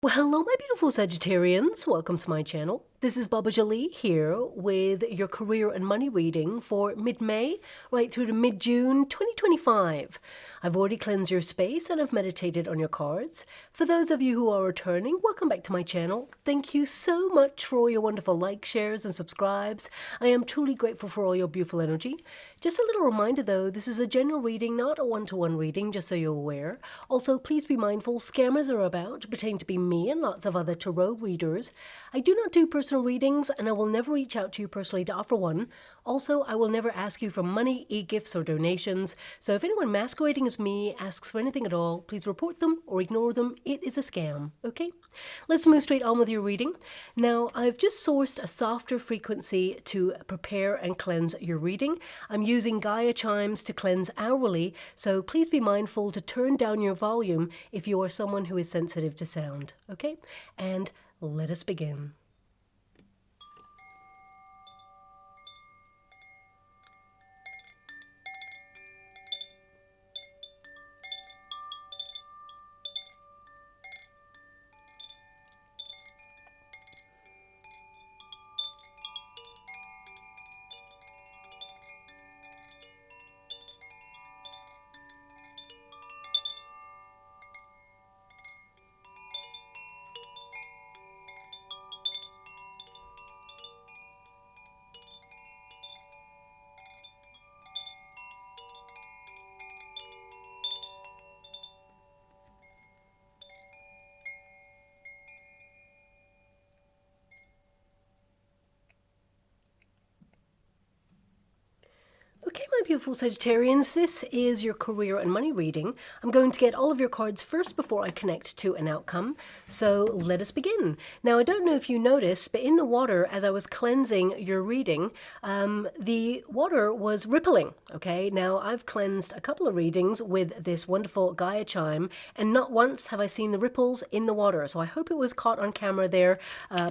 Well, hello, my beautiful Sagittarians. Welcome to my channel. This is Baba Jolie here with your career and money reading for mid-May right through to mid-June 2025. I've already cleansed your space and I've meditated on your cards. For those of you who are returning, welcome back to my channel. Thank you so much for all your wonderful likes, shares, and subscribes. I am truly grateful for all your beautiful energy. Just a little reminder though, this is a general reading, not a one-to-one reading, just so you're aware. Also, please be mindful, scammers are about, pretending to be me and lots of other tarot readers. I do not do personal readings and I will never reach out to you personally to offer one. Also, I will never ask you for money, e-gifts, or donations. So if anyone masquerading as me asks for anything at all, please report them or ignore them. It is a scam, okay? Let's move straight on with your reading. Now, I've just sourced a softer frequency to prepare and cleanse your reading. I'm using Gaia chimes to cleanse hourly, so please be mindful to turn down your volume if you are someone who is sensitive to sound, okay? And let us begin. Okay, my beautiful Sagittarians, this is your career and money reading. I'm going to get all of your cards first before I connect to an outcome. So let us begin. Now, I don't know if you noticed, but in the water, as I was cleansing your reading, the water was rippling, okay? Now, I've cleansed a couple of readings with this wonderful Gaia chime, and not once have I seen the ripples in the water. So I hope it was caught on camera there.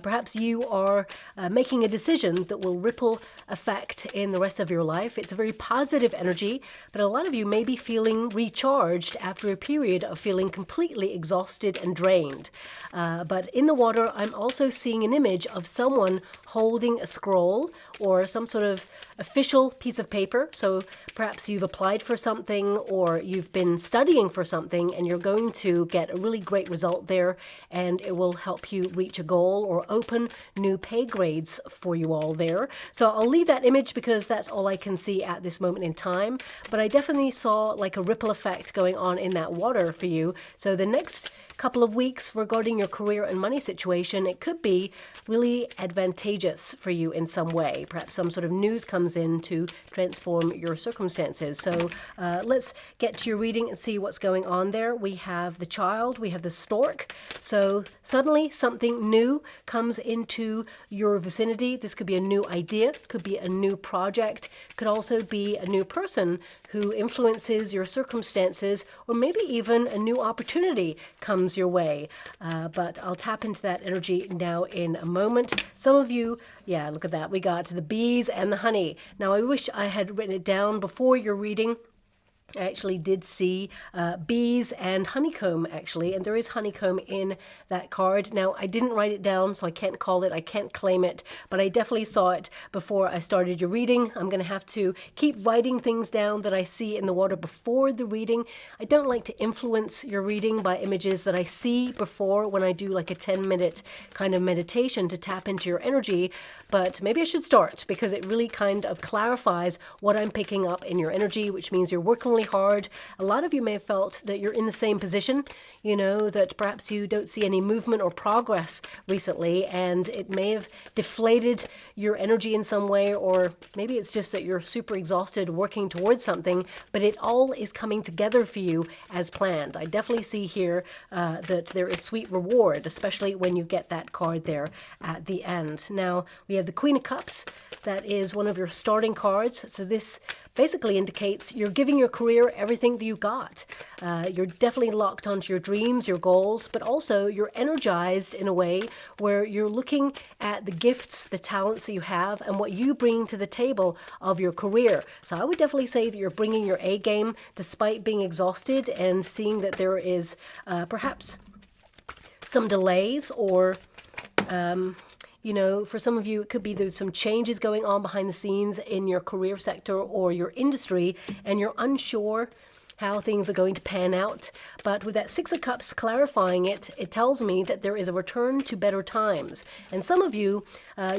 Perhaps you are making a decision that will ripple effect in the rest of your life. It's a very positive energy, but a lot of you may be feeling recharged after a period of feeling completely exhausted and drained. But in the water, I'm also seeing an image of someone holding a scroll or some sort of official piece of paper. So perhaps you've applied for something or you've been studying for something and you're going to get a really great result there, and it will help you reach a goal or open new pay grades for you all there. So I'll leave that image because that's all I can see at this moment in time, but I definitely saw like a ripple effect going on in that water for you. So the next couple of weeks regarding your career and money situation, it could be really advantageous for you in some way. Perhaps some sort of news comes in to transform your circumstances. So let's get to your reading and see what's going on there. We have the child, we have the stork. So suddenly something new comes into your vicinity. This could be a new idea, could be a new project, could also be a new person who influences your circumstances, or maybe even a new opportunity comes your way. But I'll tap into that energy now in a moment. Some of you, yeah, look at that. We got the bees and the honey. Now, I wish I had written it down before your reading. I actually did see bees and honeycomb, actually, and there is honeycomb in that card. Now, I didn't write it down, so I can't call it, I can't claim it, but I definitely saw it before I started your reading. I'm going to have to keep writing things down that I see in the water before the reading. I don't like to influence your reading by images that I see before when I do like a 10-minute kind of meditation to tap into your energy, but maybe I should start because it really kind of clarifies what I'm picking up in your energy, which means you're working really hard. A lot of you may have felt that you're in the same position, you know, that perhaps you don't see any movement or progress recently, and it may have deflated your energy in some way, or maybe it's just that you're super exhausted working towards something, but it all is coming together for you as planned. I definitely see here that there is sweet reward, especially when you get that card there at the end. Now, we have the Queen of Cups. That is one of your starting cards. So this basically indicates you're giving your career everything that you got. You're definitely locked onto your dreams, your goals, but also you're energized in a way where you're looking at the gifts, the talents that you have, and what you bring to the table of your career. So I would definitely say that you're bringing your A game despite being exhausted, and seeing that there is perhaps some delays, or you know, for some of you, it could be there's some changes going on behind the scenes in your career sector or your industry, and you're unsure how things are going to pan out. But with that Six of Cups clarifying it, it tells me that there is a return to better times. And some of you,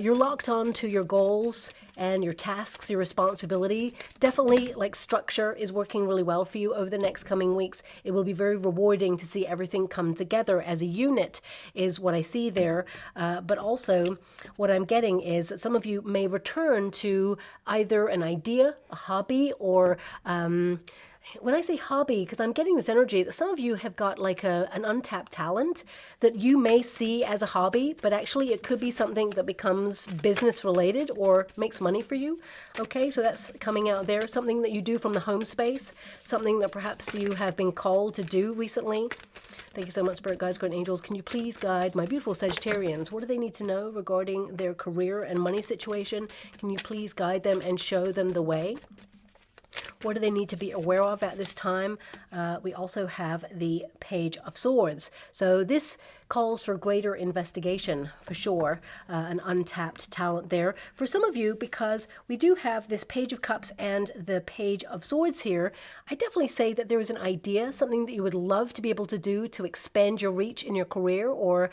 you're locked on to your goals and your tasks, your responsibility. Definitely, like, structure is working really well for you over the next coming weeks. It will be very rewarding to see everything come together as a unit, is what I see there. But also, what I'm getting is that some of you may return to either an idea, a hobby, or when I say hobby, because I'm getting this energy that some of you have got like an untapped talent that you may see as a hobby, but actually it could be something that becomes business related or makes money for you. Okay, so that's coming out there. Something that you do from the home space, something that perhaps you have been called to do recently. Thank you so much, Spirit Guides, Guardian Angels. Can you please guide my beautiful Sagittarians? What do they need to know regarding their career and money situation? Can you please guide them and show them the way? What do they need to be aware of at this time? We also have the Page of Swords. So this calls for greater investigation, for sure, an untapped talent there. For some of you, because we do have this Page of Cups and the Page of Swords here, I definitely say that there is an idea, something that you would love to be able to do to expand your reach in your career or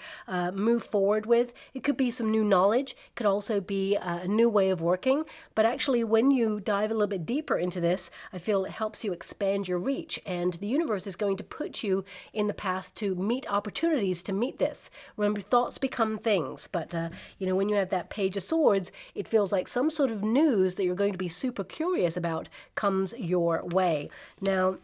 move forward with. It could be some new knowledge, could also be a new way of working, but actually when you dive a little bit deeper into this, I feel it helps you expand your reach, and the universe is going to put you in the path to meet opportunities to meet this. Remember, thoughts become things, but you know, when you have that Page of Swords, it feels like some sort of news that you're going to be super curious about comes your way. Now,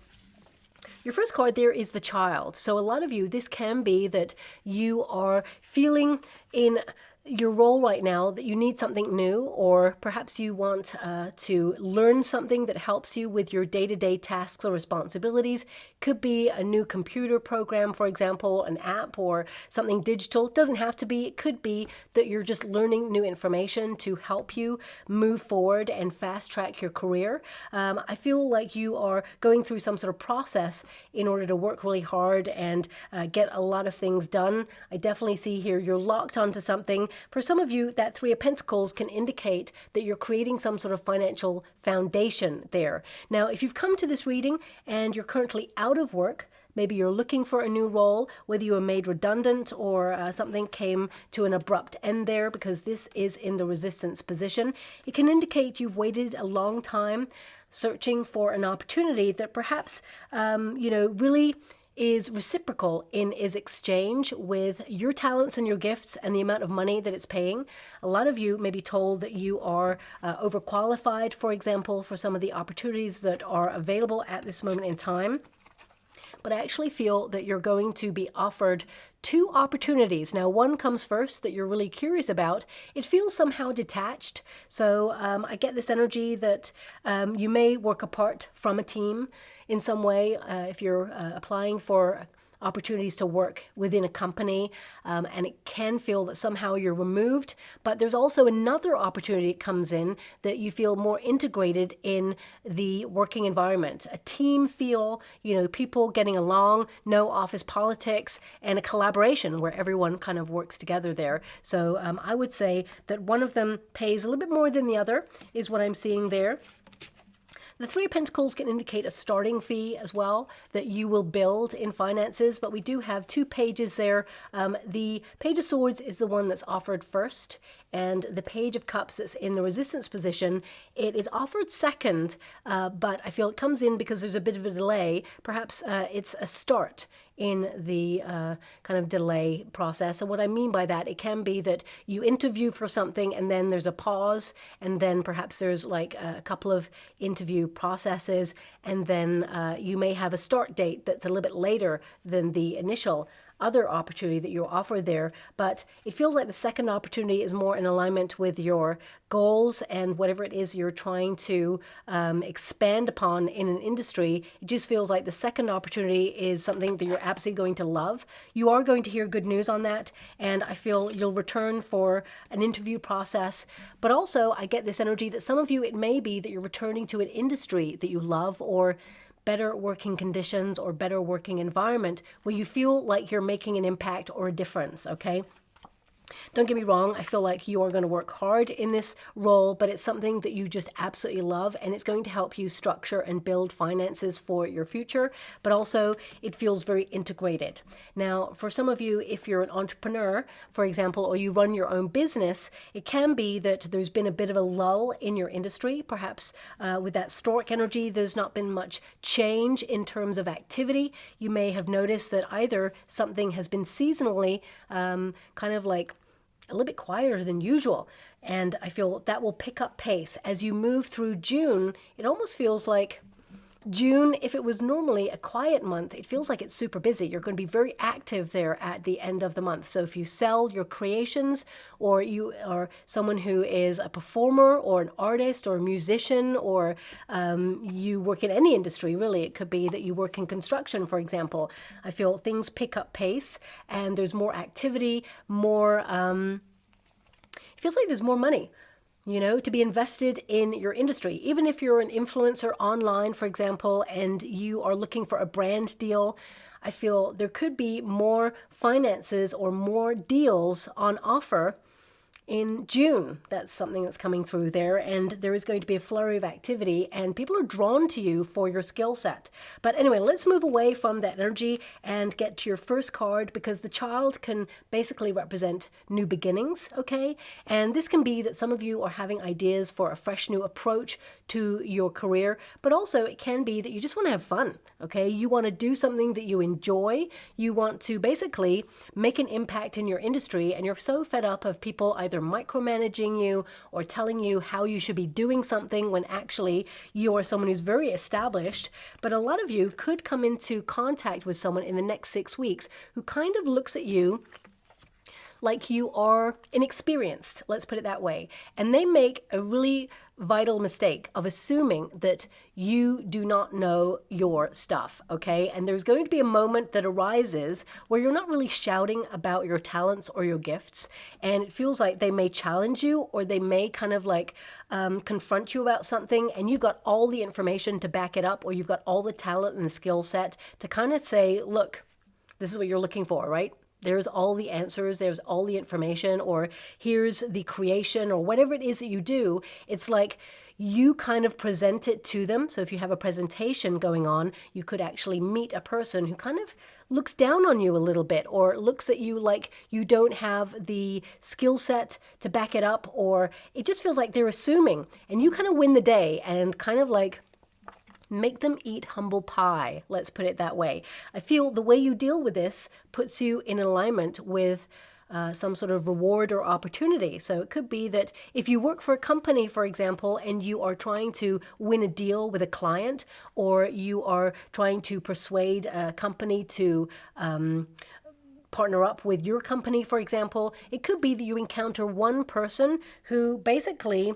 your first card there is the Child. So a lot of you, this can be that you are feeling in your role right now that you need something new, or perhaps you want to learn something that helps you with your day-to-day tasks or responsibilities. Could be a new computer program, for example, an app or something digital. It doesn't have to be. It could be that you're just learning new information to help you move forward and fast track your career. I feel like you are going through some sort of process in order to work really hard and get a lot of things done. I definitely see here you're locked onto something. For some of you, that Three of Pentacles can indicate that you're creating some sort of financial foundation there. Now, if you've come to this reading and you're currently out of work, maybe you're looking for a new role, whether you were made redundant or something came to an abrupt end there, because this is in the resistance position, it can indicate you've waited a long time searching for an opportunity that perhaps, you know, really is reciprocal in its exchange with your talents and your gifts and the amount of money that it's paying. A lot of you may be told that you are overqualified, for example, for some of the opportunities that are available at this moment in time. But I actually feel that you're going to be offered two opportunities. Now, one comes first that you're really curious about. It feels somehow detached. So I get this energy that you may work apart from a team in some way if you're applying for opportunities to work within a company, and it can feel that somehow you're removed. But there's also another opportunity that comes in that you feel more integrated in the working environment. A team feel, you know, people getting along, no office politics, and a collaboration where everyone kind of works together there. So I would say that one of them pays a little bit more than the other is what I'm seeing there. The Three of Pentacles can indicate a starting fee as well that you will build in finances, but we do have two pages there. The Page of Swords is the one that's offered first, and the Page of Cups that's in the resistance position, it is offered second, but I feel it comes in because there's a bit of a delay. Perhaps it's a start in the kind of delay process. And what I mean by that, it can be that you interview for something and then there's a pause, and then perhaps there's like a couple of interview processes, and then you may have a start date that's a little bit later than the initial other opportunity that you're offered there. But it feels like the second opportunity is more in alignment with your goals and whatever it is you're trying to expand upon in an industry. It just feels like the second opportunity is something that you're absolutely going to love. You are going to hear good news on that, and I feel you'll return for an interview process. But also I get this energy that some of you, it may be that you're returning to an industry that you love, or better working conditions or better working environment where you feel like you're making an impact or a difference, okay? Don't get me wrong, I feel like you are going to work hard in this role, but it's something that you just absolutely love, and it's going to help you structure and build finances for your future, but also it feels very integrated. Now, for some of you, if you're an entrepreneur, for example, or you run your own business, it can be that there's been a bit of a lull in your industry. Perhaps with that stork energy, there's not been much change in terms of activity. You may have noticed that either something has been seasonally kind of like a little bit quieter than usual. And I feel that will pick up pace as you move through June. It almost feels like June, if it was normally a quiet month, it feels like it's super busy. You're going to be very active there at the end of the month. So if you sell your creations, or you are someone who is a performer or an artist or a musician, or you work in any industry, really, it could be that you work in construction, for example. I feel things pick up pace and there's more activity, more, it feels like there's more money, you know, to be invested in your industry. Even if you're an influencer online, for example, and you are looking for a brand deal, I feel there could be more finances or more deals on offer in June. That's something that's coming through there, and there is going to be a flurry of activity, and people are drawn to you for your skill set. But anyway, let's move away from that energy and get to your first card, because the child can basically represent new beginnings, okay? And this can be that some of you are having ideas for a fresh new approach to your career, but also it can be that you just want to have fun, okay? You want to do something that you enjoy. You want to basically make an impact in your industry, and you're so fed up of people either micromanaging you or telling you how you should be doing something when actually you are someone who's very established. But a lot of you could come into contact with someone in the next 6 weeks who kind of looks at you like you are inexperienced, let's put it that way. And they make a really vital mistake of assuming that you do not know your stuff, okay? And there's going to be a moment that arises where you're not really shouting about your talents or your gifts, and it feels like they may challenge you, or they may kind of like confront you about something, and you've got all the information to back it up, or you've got all the talent and the skill set to kind of say, look, this is what you're looking for, right? There's all the answers, there's all the information, or here's the creation, or whatever it is that you do. It's like you kind of present it to them. So if you have a presentation going on, you could actually meet a person who kind of looks down on you a little bit, or looks at you like you don't have the skill set to back it up, or it just feels like they're assuming, and you kind of win the day and kind of like make them eat humble pie, let's put it that way. I feel the way you deal with this puts you in alignment with some sort of reward or opportunity. So it could be that if you work for a company, for example, and you are trying to win a deal with a client, or you are trying to persuade a company to partner up with your company, for example, it could be that you encounter one person who basically,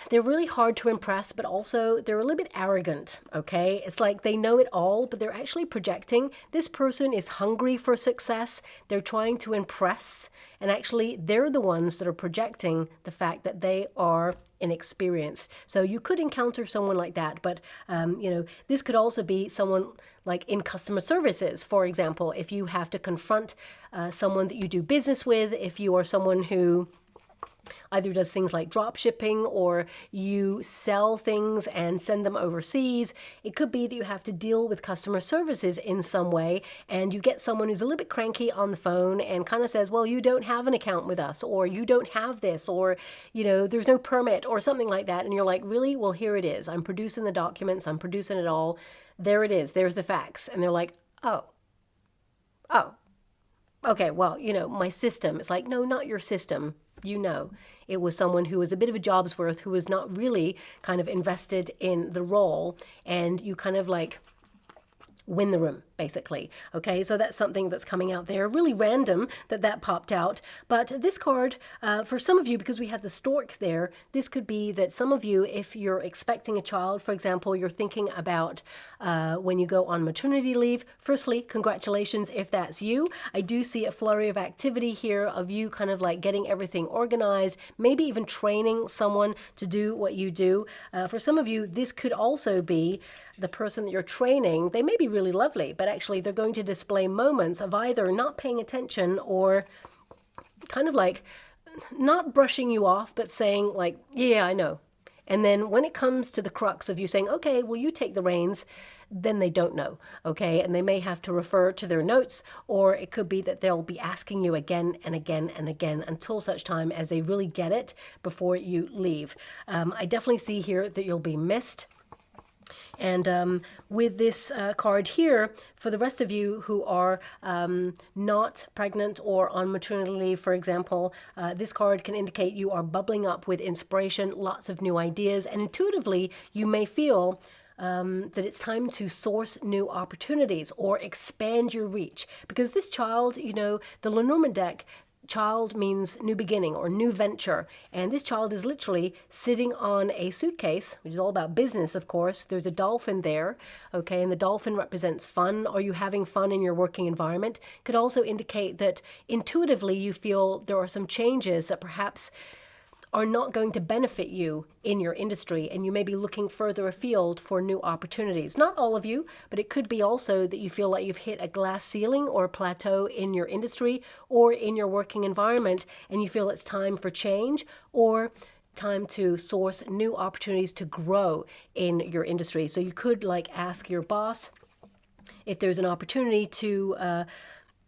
they're really hard to impress, but also they're a little bit arrogant, okay? It's like they know it all, but they're actually projecting. This person is hungry for success. They're trying to impress, and actually they're the ones that are projecting the fact that they are inexperienced. So you could encounter someone like that, but you know, this could also be someone like in customer services, for example. If you have to confront someone that you do business with, if you are someone who either does things like drop shipping, or you sell things and send them overseas, it could be that you have to deal with customer services in some way, and you get someone who's a little bit cranky on the phone and kind of says, well, you don't have an account with us, or you don't have this, or, you know, there's no permit, or something like that. And you're like, really? Well, here it is. I'm producing the documents. I'm producing it all. There it is. There's the facts. And they're like, oh, okay, well, you know, my system. It's like, no, not your system. You know, it was someone who was a bit of a job's worth, who was not really kind of invested in the role, and you kind of like win the room, basically. Okay, so that's something that's coming out there. Really random that that popped out. But this card, for some of you, because we have the stork there, this could be that some of you, if you're expecting a child, for example, you're thinking about when you go on maternity leave. Firstly, congratulations if that's you. I do see a flurry of activity here of you kind of like getting everything organized, maybe even training someone to do what you do. For some of you, this could also be the person that you're training. They may be really lovely, but actually they're going to display moments of either not paying attention or kind of like not brushing you off, but saying like, yeah, I know. And then when it comes to the crux of you saying, okay, well, you take the reins, then they don't know, okay? And they may have to refer to their notes, or it could be that they'll be asking you again and again and again until such time as they really get it before you leave. I definitely see here that you'll be missed. And with this card here, for the rest of you who are not pregnant or on maternity leave, for example, this card can indicate you are bubbling up with inspiration, lots of new ideas, and intuitively you may feel that it's time to source new opportunities or expand your reach. Because this child, you know, the Lenormand deck, child means new beginning or new venture. And this child is literally sitting on a suitcase, which is all about business, of course. There's a dolphin there, okay? And the dolphin represents fun. Are you having fun in your working environment? Could also indicate that intuitively you feel there are some changes that perhaps are not going to benefit you in your industry, and you may be looking further afield for new opportunities. Not all of you, but it could be also that you feel like you've hit a glass ceiling or a plateau in your industry or in your working environment, and you feel it's time for change or time to source new opportunities to grow in your industry. So you could like ask your boss if there's an opportunity to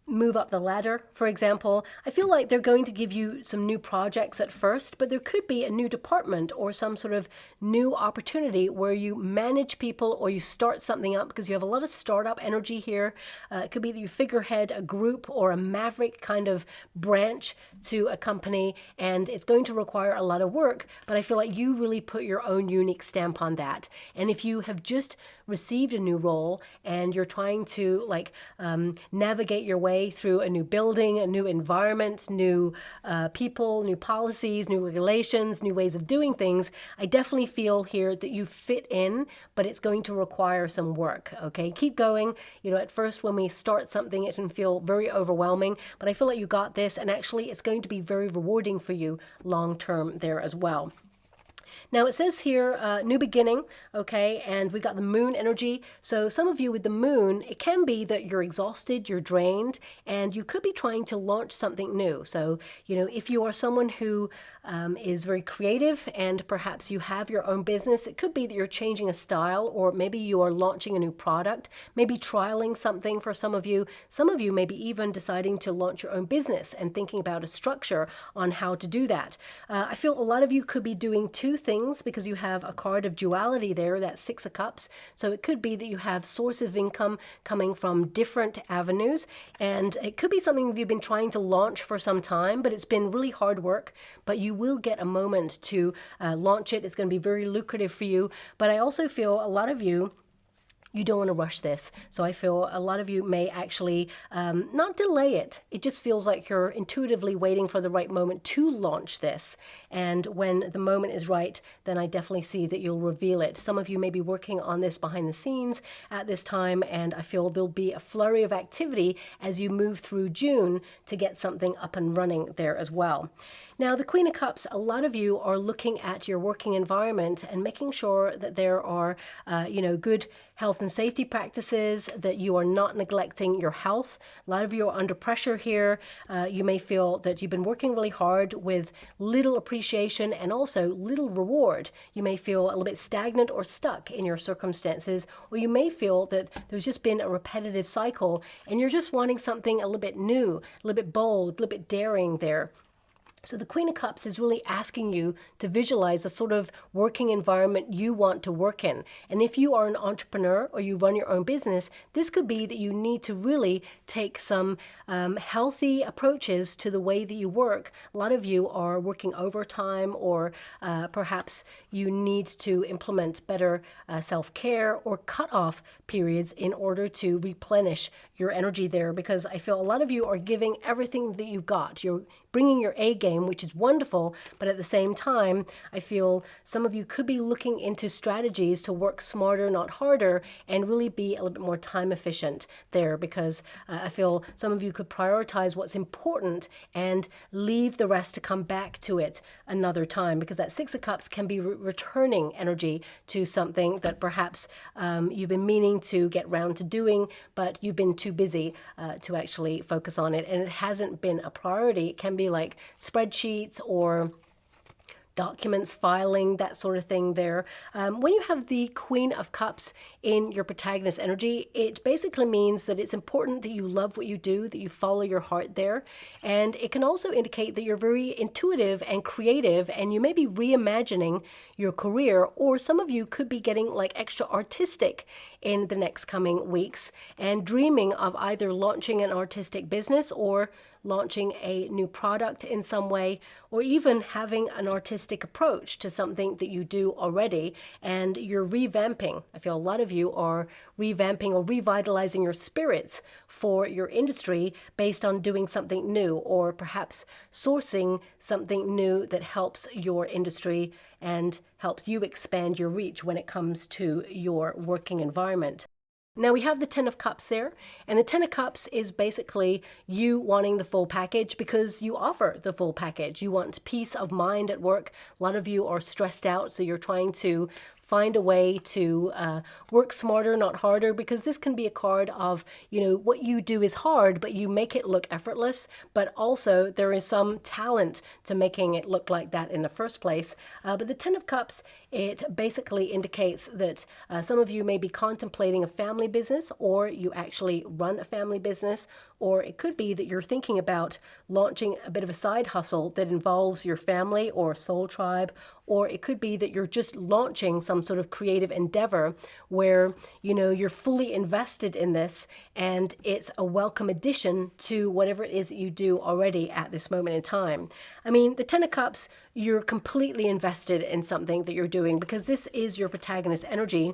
move up the ladder, for example. I feel like they're going to give you some new projects at first, but there could be a new department or some sort of new opportunity where you manage people or you start something up, because you have a lot of startup energy here. It could be that you figurehead a group or a maverick kind of branch to a company, and it's going to require a lot of work, but I feel like you really put your own unique stamp on that. And if you have just received a new role and you're trying to like navigate your way through a new building, a new environment, new people, new policies, new regulations, new ways of doing things, I definitely feel here that you fit in, but it's going to require some work, okay? Keep going. You know, at first when we start something, it can feel very overwhelming, but I feel like you got this, and actually it's going to be very rewarding for you long term there as well. Now it says here, new beginning, okay, and we got the moon energy. So some of you with the moon, it can be that you're exhausted, you're drained, and you could be trying to launch something new. So, you know, if you are someone who is very creative and perhaps you have your own business, it could be that you're changing a style, or maybe you are launching a new product, maybe trialing something for some of you. Some of you may be even deciding to launch your own business and thinking about a structure on how to do that. I feel a lot of you could be doing two things, because you have a card of duality there, that Six of Cups. So it could be that you have sources of income coming from different avenues, and it could be something that you've been trying to launch for some time, but it's been really hard work, but you will get a moment to launch it. It's going to be very lucrative for you. But I also feel a lot of you don't want to rush this. So I feel a lot of you may actually not delay it. It just feels like you're intuitively waiting for the right moment to launch this. And when the moment is right, then I definitely see that you'll reveal it. Some of you may be working on this behind the scenes at this time, and I feel there'll be a flurry of activity as you move through June to get something up and running there as well. Now, the Queen of Cups, a lot of you are looking at your working environment and making sure that there are, good health and safety practices, that you are not neglecting your health. A lot of you are under pressure here. You may feel that you've been working really hard with little appreciation and also little reward. You may feel a little bit stagnant or stuck in your circumstances, or you may feel that there's just been a repetitive cycle and you're just wanting something a little bit new, a little bit bold, a little bit daring there. So the Queen of Cups is really asking you to visualize a sort of working environment you want to work in. And if you are an entrepreneur or you run your own business, this could be that you need to really take some healthy approaches to the way that you work. A lot of you are working overtime, or perhaps you need to implement better self-care or cut off periods in order to replenish your energy there, because I feel a lot of you are giving everything that you've got. You're bringing your A game, which is wonderful, but at the same time, I feel some of you could be looking into strategies to work smarter, not harder, and really be a little bit more time efficient there, because I feel some of you could prioritize what's important and leave the rest to come back to it another time, because that Six of Cups can be returning energy to something that perhaps you've been meaning to get round to doing, but you've been too busy to actually focus on it, and it hasn't been a priority. It can be like spreadsheets or documents, filing, that sort of thing there. When you have the Queen of Cups in your protagonist energy, it basically means that it's important that you love what you do, that you follow your heart there. And it can also indicate that you're very intuitive and creative, and you may be reimagining your career, or some of you could be getting like extra artistic in the next coming weeks and dreaming of either launching an artistic business or launching a new product in some way, or even having an artistic approach to something that you do already and you're revamping. I feel a lot of you are revamping or revitalizing your spirits for your industry based on doing something new, or perhaps sourcing something new that helps your industry and helps you expand your reach when it comes to your working environment. Now we have the Ten of Cups there, and the Ten of Cups is basically you wanting the full package because you offer the full package. You want peace of mind at work. A lot of you are stressed out, so you're trying to find a way to work smarter, not harder, because this can be a card of, you know, what you do is hard, but you make it look effortless, but also there is some talent to making it look like that in the first place. But the Ten of Cups, it basically indicates that some of you may be contemplating a family business, or you actually run a family business, or it could be that you're thinking about launching a bit of a side hustle that involves your family or soul tribe, or it could be that you're just launching some sort of creative endeavor where, you know, you're fully invested in this and it's a welcome addition to whatever it is that you do already at this moment in time. I mean, the Ten of Cups, you're completely invested in something that you're doing because this is your protagonist energy.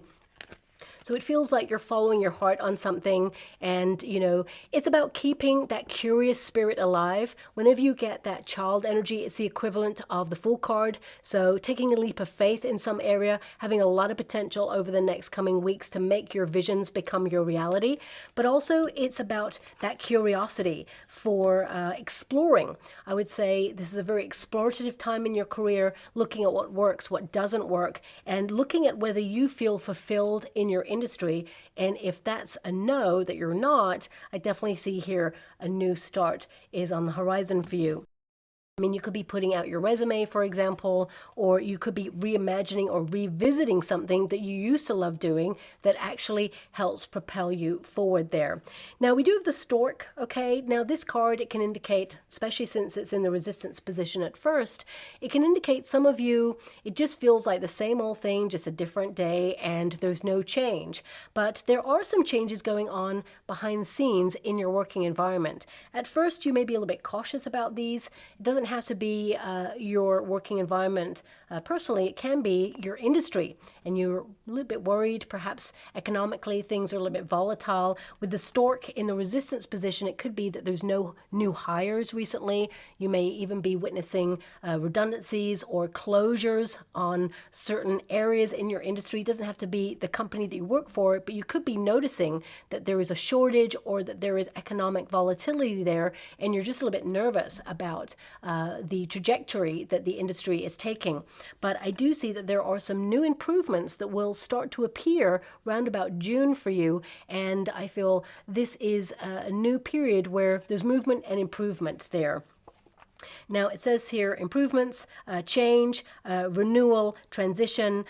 So it feels like you're following your heart on something, and, you know, it's about keeping that curious spirit alive. Whenever you get that child energy, it's the equivalent of the Fool card. So taking a leap of faith in some area, having a lot of potential over the next coming weeks to make your visions become your reality. But also it's about that curiosity for exploring. I would say this is a very explorative time in your career, looking at what works, what doesn't work, and looking at whether you feel fulfilled in your industry. And if that's a no, that you're not, I definitely see here a new start is on the horizon for you. I mean, you could be putting out your resume, for example, or you could be reimagining or revisiting something that you used to love doing that actually helps propel you forward there. Now, we do have the Stork, okay? Now, this card, it can indicate, especially since it's in the resistance position at first, it can indicate some of you, it just feels like the same old thing, just a different day, and there's no change. But there are some changes going on behind the scenes in your working environment. At first, you may be a little bit cautious about these. It doesn't have to be your working environment. Personally, it can be your industry, and you're a little bit worried, perhaps economically things are a little bit volatile. With the Stork in the resistance position, it could be that there's no new hires recently. You may even be witnessing redundancies or closures on certain areas in your industry. It doesn't have to be the company that you work for, but you could be noticing that there is a shortage or that there is economic volatility there, and you're just a little bit nervous about the trajectory that the industry is taking. But I do see that there are some new improvements that will start to appear round about June for you, and I feel this is a new period where there's movement and improvement there. Now, it says here improvements, change, renewal, transition.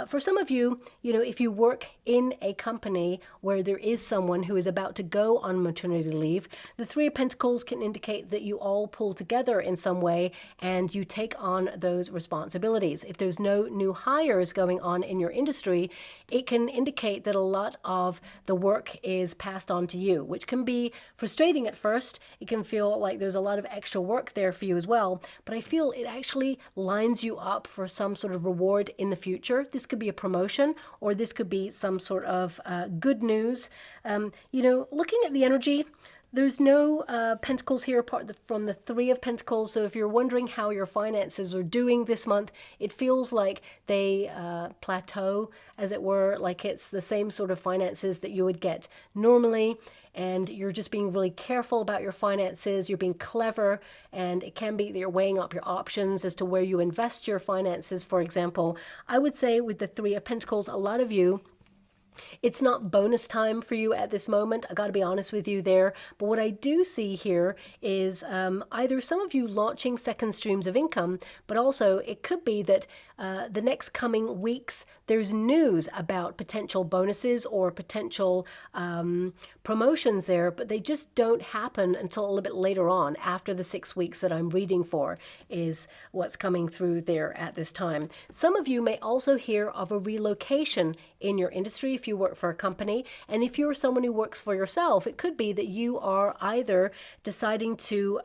For some of you, you know, if you work in a company where there is someone who is about to go on maternity leave. The Three of Pentacles can indicate that you all pull together in some way and you take on those responsibilities. If there's no new hires going on in your industry, it can indicate that a lot of the work is passed on to you, which can be frustrating at first. It can feel like there's a lot of extra work there for you as well, but I feel it actually lines you up for some sort of reward in the future. This could be a promotion, or this could be some sort of good news. Looking at the energy, there's no pentacles here apart from the Three of Pentacles. So if you're wondering how your finances are doing this month, it feels like they plateau, as it were, like it's the same sort of finances that you would get normally. And you're just being really careful about your finances. You're being clever, and it can be that you're weighing up your options as to where you invest your finances. For example, I would say with the Three of Pentacles, a lot of you, it's not bonus time for you at this moment. I got to be honest with you there. But what I do see here is either some of you launching second streams of income, but also it could be that the next coming weeks, there's news about potential bonuses or potential promotions there, but they just don't happen until a little bit later on, after the 6 weeks that I'm reading for is what's coming through there at this time. Some of you may also hear of a relocation in your industry if you work for a company. And if you're someone who works for yourself, it could be that you are either deciding to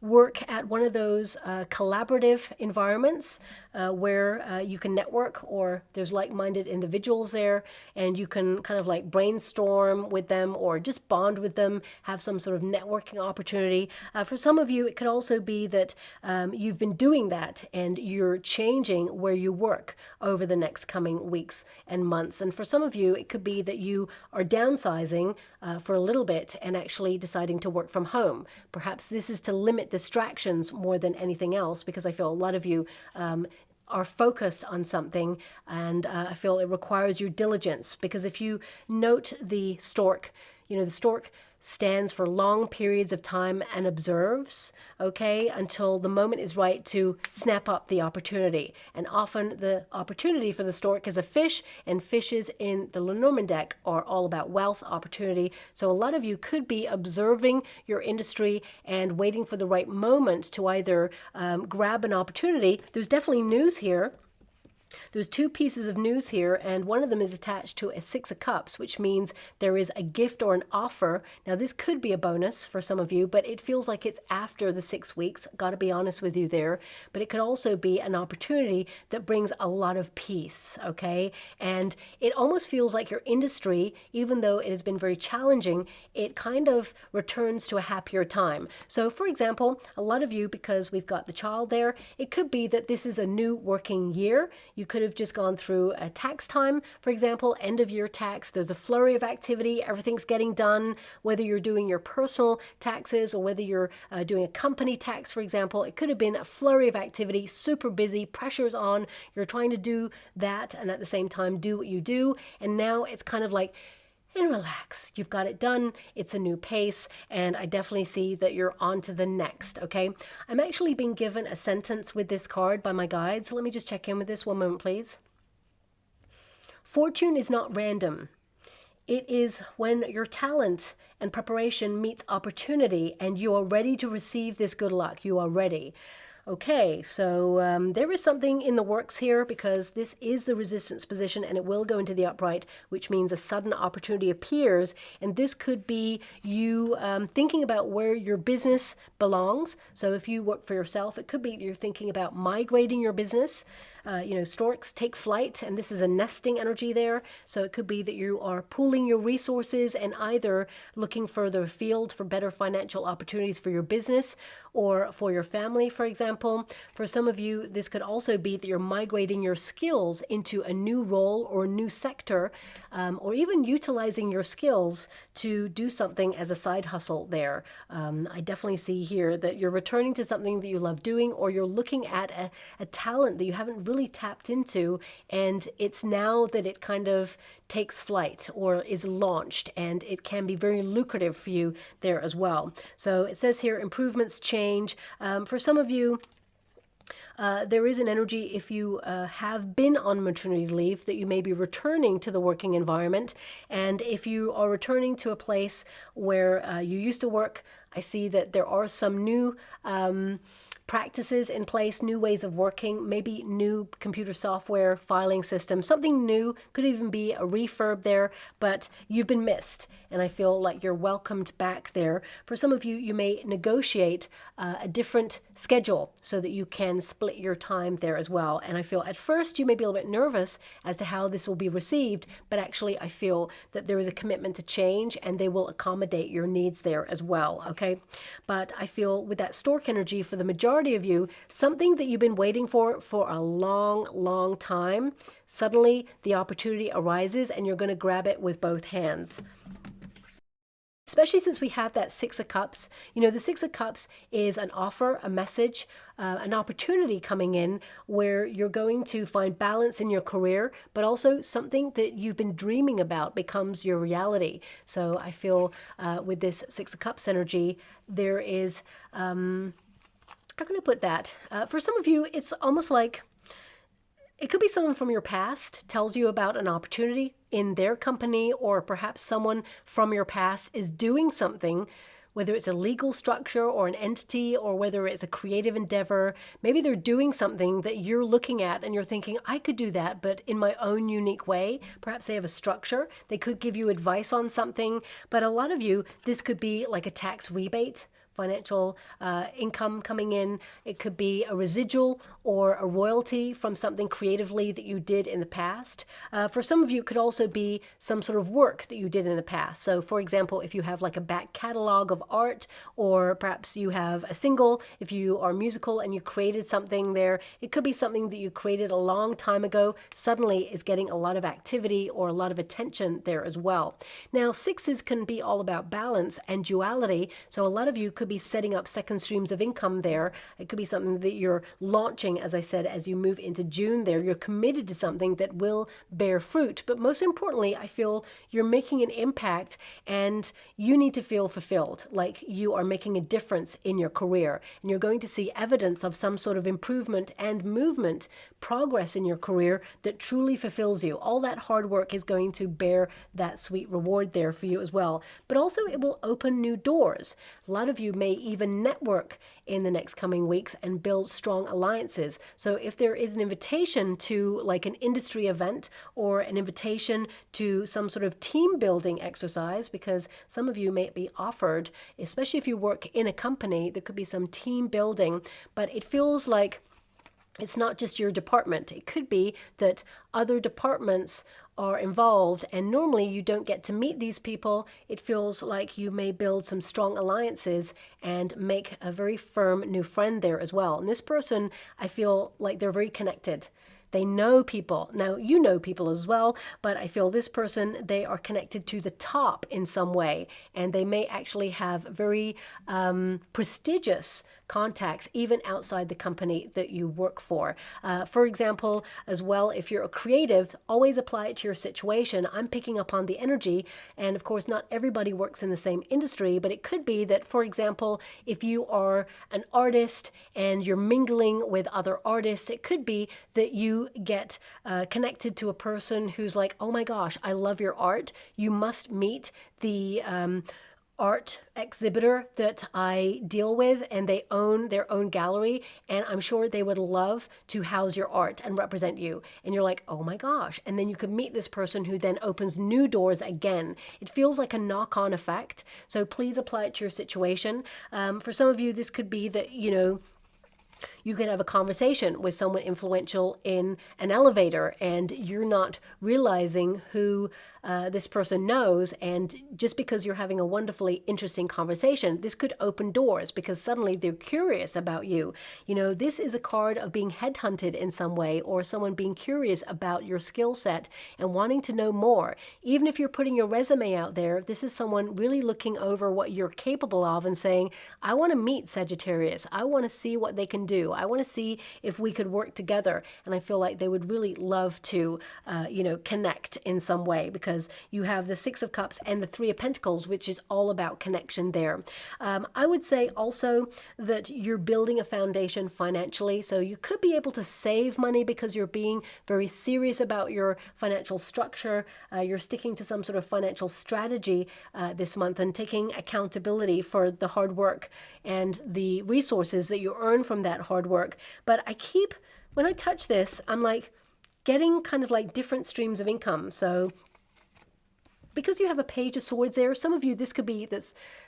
work at one of those collaborative environments where you can network, or there's like-minded individuals there and you can kind of like brainstorm with them or just bond with them, have some sort of networking opportunity. For some of you, it could also be that you've been doing that and you're changing where you work over the next coming weeks and months. And for some of you, it could be that you are downsizing for a little bit and actually deciding to work from home. Perhaps this is to limit distractions more than anything else, because I feel a lot of you are focused on something, and I feel it requires your diligence. Because if you note the stork, the stork stands for long periods of time and observes, okay, until the moment is right to snap up the opportunity. And often the opportunity for the stork is a fish, and fishes in the Lenormand deck are all about wealth, opportunity. So a lot of you could be observing your industry and waiting for the right moment to either grab an opportunity. There's definitely news here. There's two pieces of news here, and one of them is attached to a Six of Cups, which means there is a gift or an offer. Now, this could be a bonus for some of you, but it feels like it's after the 6 weeks. Got to be honest with you there. But it could also be an opportunity that brings a lot of peace, okay? And it almost feels like your industry, even though it has been very challenging, it kind of returns to a happier time. So, for example, a lot of you, because we've got the child there, it could be that this is a new working year. You could have just gone through a tax time, for example, end of year tax. There's a flurry of activity. Everything's getting done, whether you're doing your personal taxes or whether you're doing a company tax, for example. It could have been a flurry of activity, super busy, pressure's on. You're trying to do that and at the same time do what you do. And now it's kind of like, and relax. You've got it done. It's a new pace, and I definitely see that you're on to the next, okay? I'm actually being given a sentence with this card by my guides. Let me just check in with this one moment, please. Fortune is not random. It is when your talent and preparation meets opportunity and you are ready to receive this good luck. You are ready. Okay, so there is something in the works here, because this is the resistance position and it will go into the upright, which means a sudden opportunity appears. And this could be you thinking about where your business belongs. So if you work for yourself, it could be you're thinking about migrating your business. Storks take flight, and this is a nesting energy there. So it could be that you are pooling your resources and either looking further afield for better financial opportunities for your business or for your family, for example. For some of you, this could also be that you're migrating your skills into a new role or a new sector, or even utilizing your skills to do something as a side hustle there. I definitely see here that you're returning to something that you love doing, or you're looking at a talent that you haven't really tapped into, and it's now that it kind of takes flight or is launched, and it can be very lucrative for you there as well. So it says here, improvements, change. For some of you, There is an energy, if you have been on maternity leave, that you may be returning to the working environment. And if you are returning to a place where you used to work, I see that there are some new practices in place, new ways of working, maybe new computer software, filing system, something new, could even be a refurb there, but you've been missed. And I feel like you're welcomed back there. For some of you, you may negotiate a different schedule so that you can split your time there as well. And I feel at first you may be a little bit nervous as to how this will be received, but actually I feel that there is a commitment to change and they will accommodate your needs there as well, okay? But I feel with that stork energy, for the majority of you, something that you've been waiting for a long time, suddenly the opportunity arises and you're going to grab it with both hands. Especially since we have that Six of Cups. You know, the Six of Cups is an offer, a message, an opportunity coming in where you're going to find balance in your career, but also something that you've been dreaming about becomes your reality. So I feel with this Six of Cups energy, there is, how can I put that? For some of you, it's almost like, it could be someone from your past tells you about an opportunity in their company, or perhaps someone from your past is doing something, whether it's a legal structure or an entity, or whether it's a creative endeavor. Maybe they're doing something that you're looking at and you're thinking, I could do that, but in my own unique way. Perhaps they have a structure. They could give you advice on something. But a lot of you, this could be like a tax rebate, financial income coming in. It could be a residual or a royalty from something creatively that you did in the past. For some of you, it could also be some sort of work that you did in the past. So for example, if you have like a back catalog of art, or perhaps you have a single, if you are musical and you created something there, it could be something that you created a long time ago, suddenly is getting a lot of activity or a lot of attention there as well. Now, sixes can be all about balance and duality. So a lot of you could be setting up second streams of income there. It could be something that you're launching, as I said, as you move into June there. You're committed to something that will bear fruit. But most importantly, I feel you're making an impact and you need to feel fulfilled, like you are making a difference in your career. And you're going to see evidence of some sort of improvement and movement, progress in your career that truly fulfills you. All that hard work is going to bear that sweet reward there for you as well. But also it will open new doors. A lot of you may even network in the next coming weeks and build strong alliances. So if there is an invitation to like an industry event, or an invitation to some sort of team building exercise, because some of you may be offered, especially if you work in a company, there could be some team building, but it feels like it's not just your department. It could be that other departments are involved, and normally you don't get to meet these people. It feels like you may build some strong alliances and make a very firm new friend there as well. And this person, I feel like they're very connected. They know people. Now, you know people as well, but I feel this person, they are connected to the top in some way, and they may actually have very prestigious contacts even outside the company that you work for. For example, as well, if you're a creative, always apply it to your situation. I'm picking up on the energy, and of course, not everybody works in the same industry, but it could be that, for example, if you are an artist and you're mingling with other artists, it could be that you get connected to a person who's like, oh my gosh, I love your art. You must meet the art exhibitor that I deal with, and they own their own gallery, and I'm sure they would love to house your art and represent you. And you're like, oh my gosh. And then you could meet this person who then opens new doors again. It feels like a knock-on effect. So please apply it to your situation. For some of you, this could be that, you know, you could have a conversation with someone influential in an elevator and you're not realizing who this person knows, and just because you're having a wonderfully interesting conversation, this could open doors because suddenly they're curious about you. You know, this is a card of being headhunted in some way, or someone being curious about your skill set and wanting to know more. Even if you're putting your resume out there, this is someone really looking over what you're capable of and saying, I want to meet Sagittarius. I want to see what they can do. I want to see if we could work together. And I feel like they would really love to, connect in some way, because you have the Six of Cups and the Three of Pentacles, which is all about connection there. I would say also that you're building a foundation financially. So you could be able to save money because you're being very serious about your financial structure. You're sticking to some sort of financial strategy this month and taking accountability for the hard work and the resources that you earn from that hard work. But when I touch this, I'm like getting kind of like different streams of income. So because you have a Page of Swords there, some of you, this could be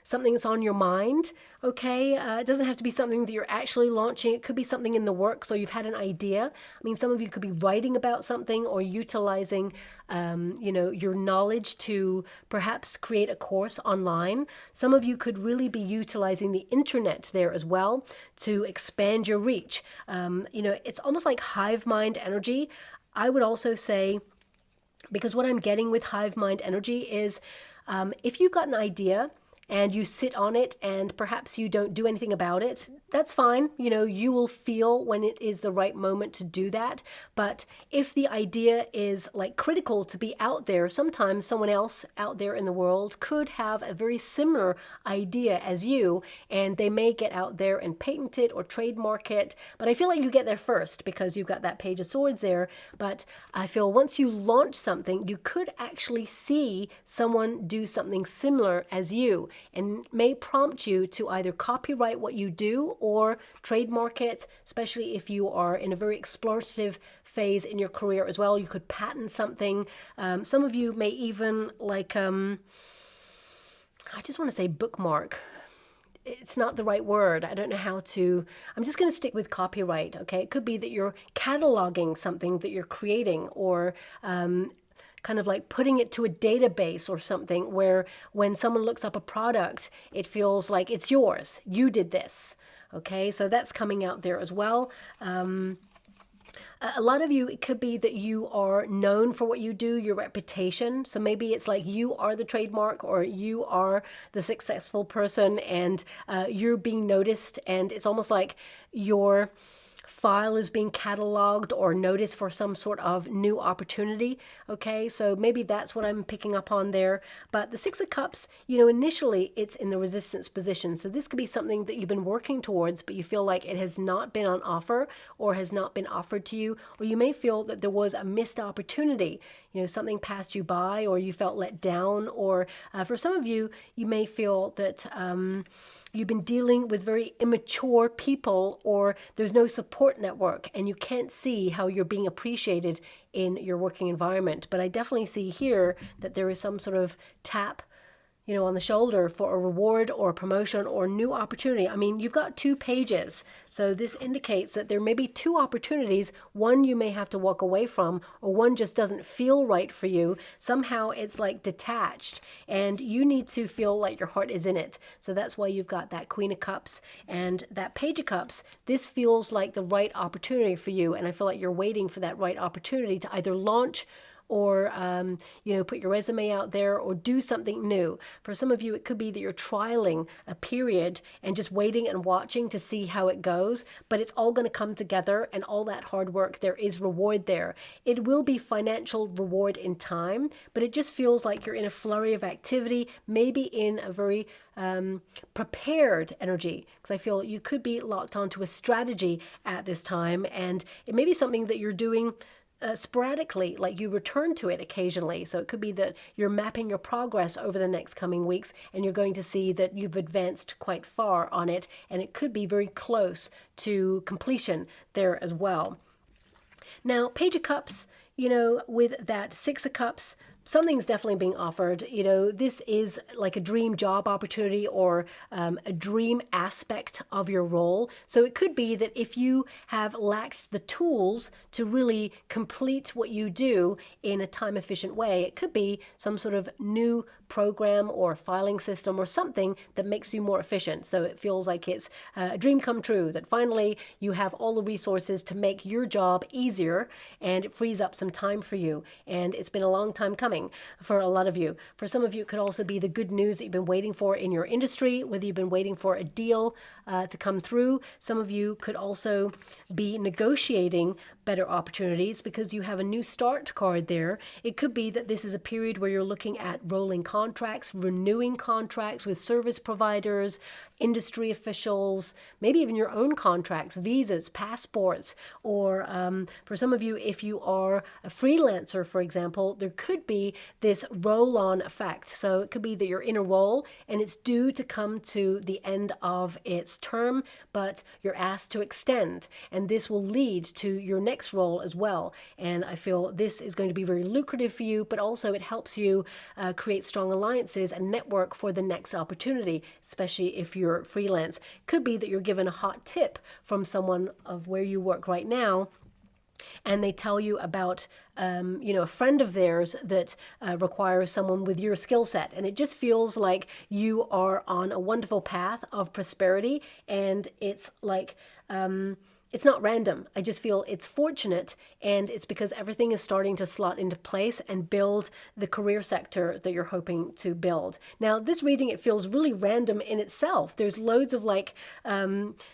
something that's on your mind, okay? It doesn't have to be something that you're actually launching. It could be something in the works, so you've had an idea. I mean, some of you could be writing about something or utilizing, your knowledge to perhaps create a course online. Some of you could really be utilizing the internet there as well to expand your reach. It's almost like hive mind energy. I would also say, because what I'm getting with hive mind energy is if you've got an idea and you sit on it and perhaps you don't do anything about it, that's fine. You will feel when it is the right moment to do that. But if the idea is like critical to be out there, sometimes someone else out there in the world could have a very similar idea as you, and they may get out there and patent it or trademark it. But I feel like you get there first because you've got that Page of Swords there. But I feel once you launch something, you could actually see someone do something similar as you, and may prompt you to either copyright what you do or trademark it, especially if you are in a very explorative phase in your career as well. You could patent something. Some of you may even I just want to say bookmark. It's not the right word. I don't know how to. I'm just going to stick with copyright, okay? It could be that you're cataloging something that you're creating, or kind of like putting it to a database or something where when someone looks up a product, it feels like it's yours. You did this. Okay, so that's coming out there as well. A lot of you, it could be that you are known for what you do, your reputation. So maybe it's like you are the trademark, or you are the successful person, and you're being noticed, and it's almost like your file is being cataloged or noticed for some sort of new opportunity. Okay, so maybe that's what I'm picking up on there. But the Six of Cups, initially it's in the resistance position. So this could be something that you've been working towards, but you feel like it has not been on offer or has not been offered to you. Or you may feel that there was a missed opportunity. Something passed you by, or you felt let down. Or for some of you, you may feel that you've been dealing with very immature people, or there's no support network and you can't see how you're being appreciated in your working environment. But I definitely see here that there is some sort of tap on the shoulder for a reward or a promotion or new opportunity. I mean, you've got 2 pages. So this indicates that there may be 2 opportunities. One you may have to walk away from, or one just doesn't feel right for you. Somehow it's like detached, and you need to feel like your heart is in it. So that's why you've got that Queen of Cups and that Page of Cups. This feels like the right opportunity for you. And I feel like you're waiting for that right opportunity to either launch or, put your resume out there or do something new. For some of you, it could be that you're trialing a period and just waiting and watching to see how it goes, but it's all going to come together, and all that hard work, there is reward there. It will be financial reward in time, but it just feels like you're in a flurry of activity, maybe in a very prepared energy, because I feel you could be locked onto a strategy at this time, and it may be something that you're doing sporadically, like you return to it occasionally. So it could be that you're mapping your progress over the next coming weeks, and you're going to see that you've advanced quite far on it, and it could be very close to completion there as well. Now, Page of Cups, with that Six of Cups, something's definitely being offered. This is like a dream job opportunity, or a dream aspect of your role. So it could be that if you have lacked the tools to really complete what you do in a time efficient way, it could be some sort of new program or filing system or something that makes you more efficient. So it feels like it's a dream come true, that finally you have all the resources to make your job easier, and it frees up some time for you. And it's been a long time coming. coming for a lot of you. For some of you, it could also be the good news that you've been waiting for in your industry, whether you've been waiting for a deal to come through. Some of you could also be negotiating better opportunities because you have a new start card there. It could be that this is a period where you're looking at rolling contracts, renewing contracts with service providers, industry officials, maybe even your own contracts, visas, passports, or for some of you, if you are a freelancer, for example, there could be this roll-on effect. So it could be that you're in a role and it's due to come to the end of its term, but you're asked to extend, and this will lead to your next role as well. And I feel this is going to be very lucrative for you, but also it helps you create strong alliances and network for the next opportunity, especially if you're freelance. Could be that you're given a hot tip from someone of where you work right now, and they tell you about a friend of theirs that requires someone with your skill set, and it just feels like you are on a wonderful path of prosperity, and it's like it's not random. I just feel it's fortunate, and it's because everything is starting to slot into place and build the career sector that you're hoping to build. Now, this reading, it feels really random in itself. There's loads of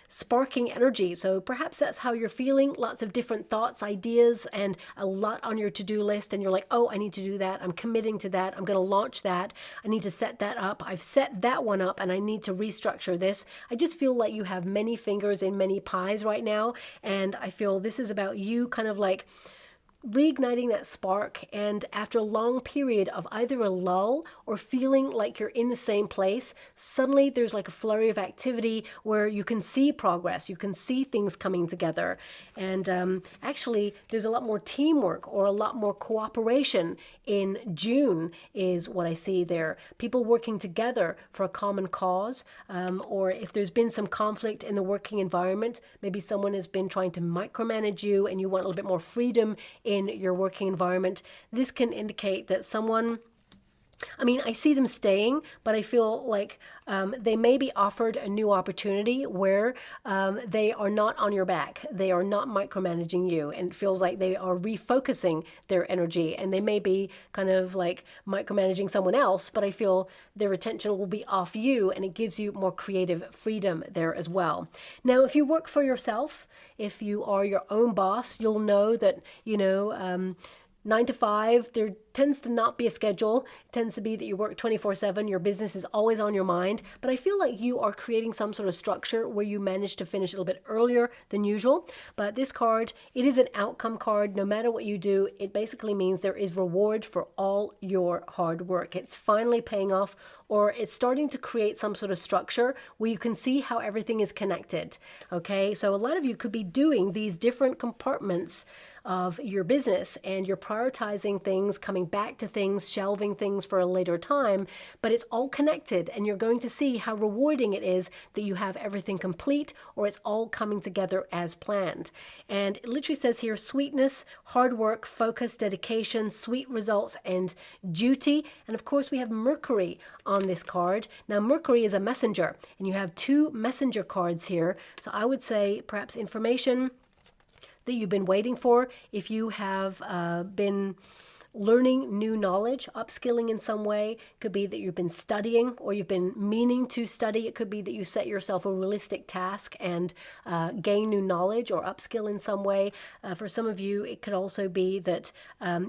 sparking energy. So perhaps that's how you're feeling. Lots of different thoughts, ideas, and a lot on your to-do list. And you're like, oh, I need to do that. I'm committing to that. I'm going to launch that. I need to set that up. I've set that one up, and I need to restructure this. I just feel like you have many fingers in many pies right now. And I feel this is about you kind of like reigniting that spark, and after a long period of either a lull or feeling like you're in the same place, suddenly there's like a flurry of activity where you can see progress, you can see things coming together, and actually there's a lot more teamwork or a lot more cooperation in June is what I see there. People working together for a common cause, or if there's been some conflict in the working environment, maybe someone has been trying to micromanage you and you want a little bit more freedom in your working environment. This can indicate that someone, I see them staying, but I feel like they may be offered a new opportunity where they are not on your back. They are not micromanaging you, and it feels like they are refocusing their energy, and they may be kind of like micromanaging someone else, but I feel their attention will be off you, and it gives you more creative freedom there as well. Now, if you work for yourself, if you are your own boss, you'll know that, 9 to 5, there tends to not be a schedule. It tends to be that you work 24/7. Your business is always on your mind. But I feel like you are creating some sort of structure where you manage to finish a little bit earlier than usual. But this card, it is an outcome card. No matter what you do, it basically means there is reward for all your hard work. It's finally paying off, or it's starting to create some sort of structure where you can see how everything is connected. Okay, so a lot of you could be doing these different compartments of your business, and you're prioritizing things, coming back to things, shelving things for a later time, but it's all connected, and you're going to see how rewarding it is that you have everything complete, or it's all coming together as planned. And it literally says here, sweetness, hard work, focus, dedication, sweet results, and duty. And of course, we have Mercury on this card. Now, Mercury is a messenger, and you have 2 messenger cards here. So I would say perhaps information that you've been waiting for. If you have been learning new knowledge, upskilling in some way, could be that you've been studying or you've been meaning to study. It could be that you set yourself a realistic task and gain new knowledge or upskill in some way. For some of you, it could also be that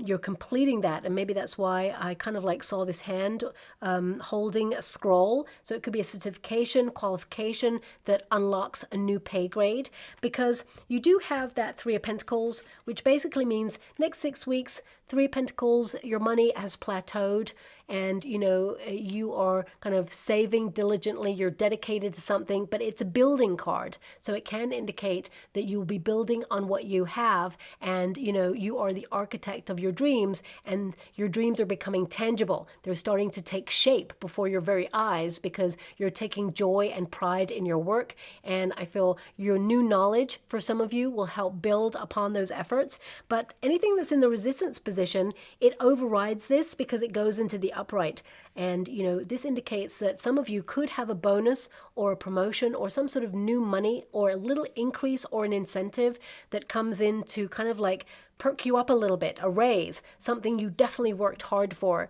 you're completing that, and maybe that's why I kind of like saw this hand holding a scroll. So it could be a certification, qualification that unlocks a new pay grade, because you do have that 3 of Pentacles, which basically means next 6 weeks, 3 of Pentacles, your money has plateaued, and you are kind of saving diligently, you're dedicated to something, but it's a building card, so it can indicate that you'll be building on what you have, and you are the architect of your dreams, and your dreams are becoming tangible. They're starting to take shape before your very eyes because you're taking joy and pride in your work. And I feel your new knowledge for some of you will help build upon those efforts, but anything that's in the resistance position, it overrides this because it goes into the upright. And this indicates that some of you could have a bonus or a promotion or some sort of new money or a little increase or an incentive that comes in to kind of like perk you up a little bit, a raise, something you definitely worked hard for.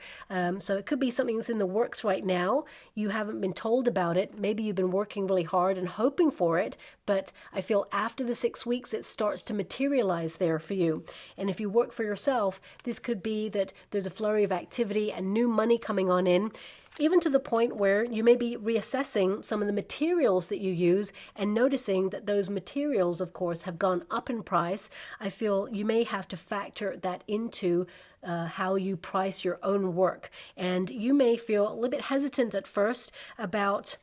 So it could be something that's in the works right now. You haven't been told about it. Maybe you've been working really hard and hoping for it, but I feel after the 6 weeks, it starts to materialize there for you. And if you work for yourself, this could be that there's a flurry of activity and new money coming on in, even to the point where you may be reassessing some of the materials that you use and noticing that those materials, of course, have gone up in price. I feel you may have to factor that into how you price your own work. And you may feel a little bit hesitant at first about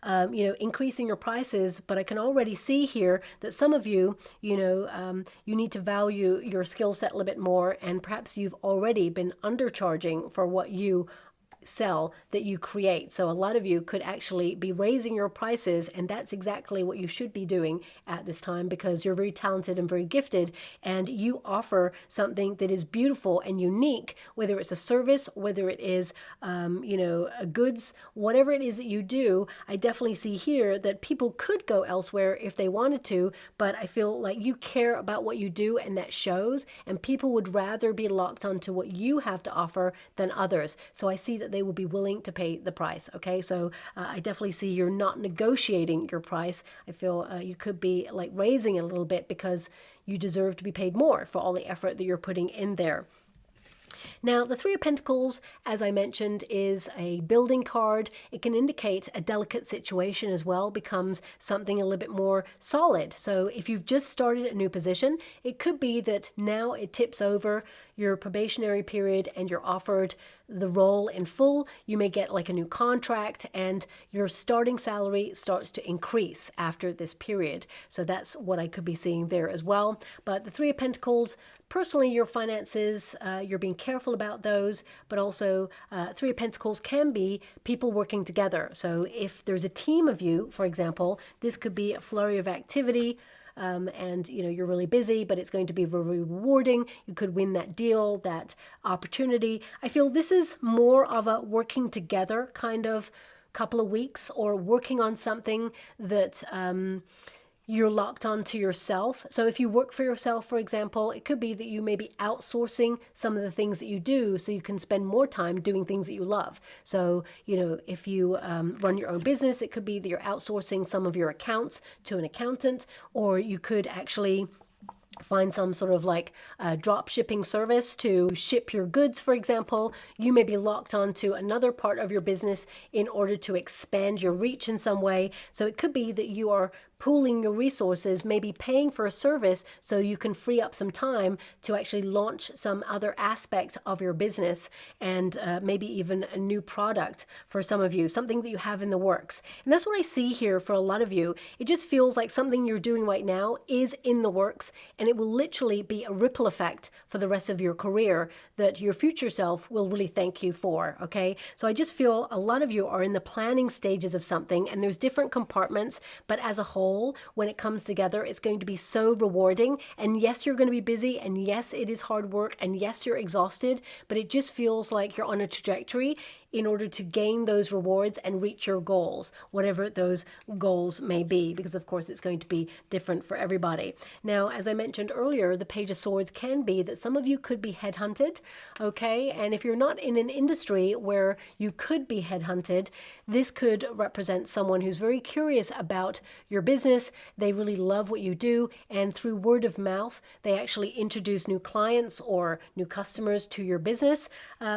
increasing your prices, but I can already see here that some of you, you need to value your skill set a little bit more, and perhaps you've already been undercharging for what you sell, that you create. So a lot of you could actually be raising your prices, and that's exactly what you should be doing at this time, because you're very talented and very gifted, and you offer something that is beautiful and unique, whether it's a service, whether it is a goods, whatever it is that you do. I definitely see here that people could go elsewhere if they wanted to, but I feel like you care about what you do, and that shows, and people would rather be locked onto what you have to offer than others. So I see that they will be willing to pay the price. Okay, so I definitely see you're not negotiating your price. I feel you could be like raising it a little bit because you deserve to be paid more for all the effort that you're putting in there. Now, the Three of Pentacles, as I mentioned, is a building card. It can indicate a delicate situation as well, becomes something a little bit more solid. So if you've just started a new position, it could be that now it tips over your probationary period and you're offered the role in full. You may get like a new contract, and your starting salary starts to increase after this period. So that's what I could be seeing there as well. But the Three of Pentacles, personally, your finances, you're being careful about those, but also Three of Pentacles can be people working together. So if there's a team of you, for example, this could be a flurry of activity, and you're really busy, but it's going to be very rewarding. You could win that deal, that opportunity. I feel this is more of a working together kind of couple of weeks, or working on something that you're locked onto yourself. So if you work for yourself, for example, it could be that you may be outsourcing some of the things that you do so you can spend more time doing things that you love. So, if you run your own business, it could be that you're outsourcing some of your accounts to an accountant, or you could actually find some sort of like drop shipping service to ship your goods, for example. You may be locked onto another part of your business in order to expand your reach in some way. So it could be that you are pooling your resources, maybe paying for a service so you can free up some time to actually launch some other aspect of your business, and maybe even a new product for some of you, something that you have in the works. And that's what I see here for a lot of you. It just feels like something you're doing right now is in the works, and it will literally be a ripple effect for the rest of your career that your future self will really thank you for. Okay, so I just feel a lot of you are in the planning stages of something, and there's different compartments, but as a whole, when it comes together, it's going to be so rewarding. And yes, you're going to be busy, and yes, it is hard work, and yes, you're exhausted, but it just feels like you're on a trajectory in order to gain those rewards and reach your goals, whatever those goals may be, because of course it's going to be different for everybody. Now, as I mentioned earlier, the Page of Swords can be that some of you could be headhunted, okay? And if you're not in an industry where you could be headhunted, this could represent someone who's very curious about your business. They really love what you do, and through word of mouth, they actually introduce new clients or new customers to your business,